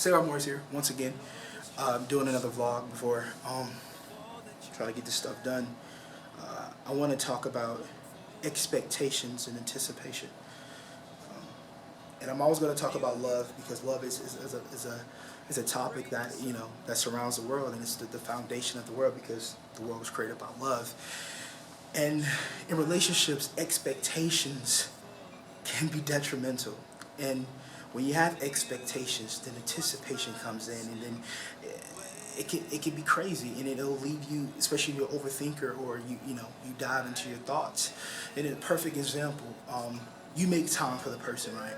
Sarah Morris here once again, doing another vlog before trying to get this stuff done. I want to talk about expectations and anticipation, and I'm always going to talk about love because love is a topic that that surrounds the world, and it's the foundation of the world because the world was created by love. And in relationships, expectations can be detrimental, and when you have expectations, then anticipation comes in, and then it can be crazy, and it'll leave you, especially if you're an overthinker or you dive into your thoughts. And a perfect example, you make time for the person, right?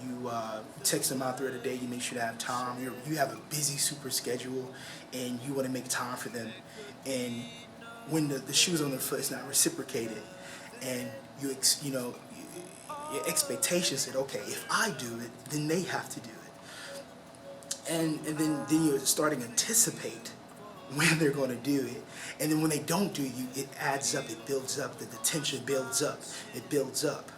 You text them out throughout the day. You make sure to have time. You have a busy, super schedule, and you want to make time for them. And when the shoe's on their foot, it's not reciprocated, and your expectations said, okay, if I do it, then they have to do it. And then you're starting to anticipate when they're going to do it. And then when they don't do it, it adds up, it builds up, the tension builds up, it builds up.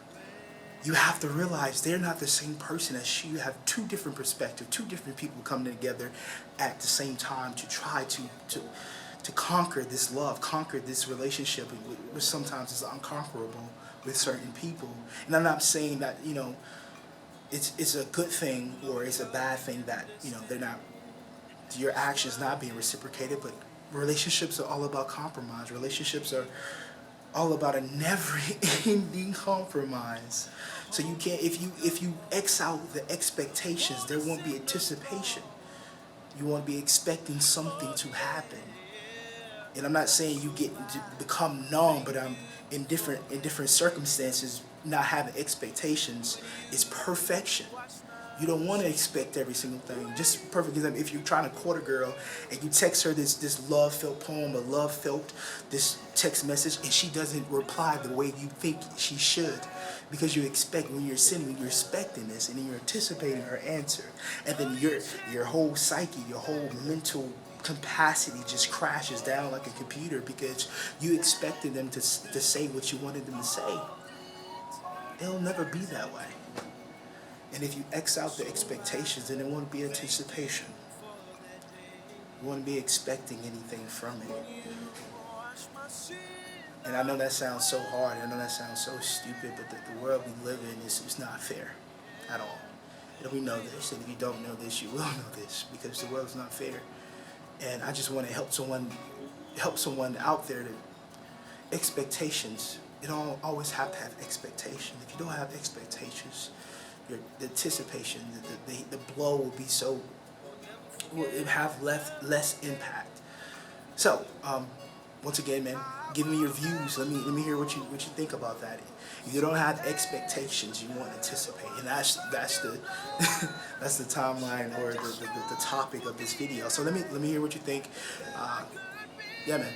You have to realize they're not the same person as you. You have two different perspectives, two different people coming together at the same time to try to conquer this love, conquer this relationship, which sometimes is unconquerable with certain people. And I'm not saying that it's a good thing or it's a bad thing that they're not, your actions not being reciprocated. But relationships are all about compromise. Relationships are all about a never-ending compromise. So you can't, if you X out the expectations, there won't be anticipation. You won't be expecting something to happen. And I'm not saying you get to become numb, but in different circumstances, not having expectations is perfection. You don't want to expect every single thing. Just perfect example, if you're trying to court a girl and you text her this love-filled poem, a love-filled this text message, and she doesn't reply the way you think she should, because you expect, when you're sitting, you're expecting this, and then you're anticipating her answer, and then your whole psyche, your whole mental capacity just crashes down like a computer because you expected them to say what you wanted them to say. It'll never be that way. And if you X out the expectations, then it won't be anticipation. You won't be expecting anything from it. And I know that sounds so hard, I know that sounds so stupid, but the world we live in is not fair at all. And we know this, and if you don't know this, you will know this, because the world's not fair. And I just want to help someone out there to expectations. You don't always have to have expectations. If you don't have expectations, the anticipation, the blow will be so, will have less impact. So, once again, man, give me your views. Let me hear what you think about that. If you don't have expectations, you won't anticipate, and that's the that's the timeline or the topic of this video. So let me hear what you think. Yeah, man.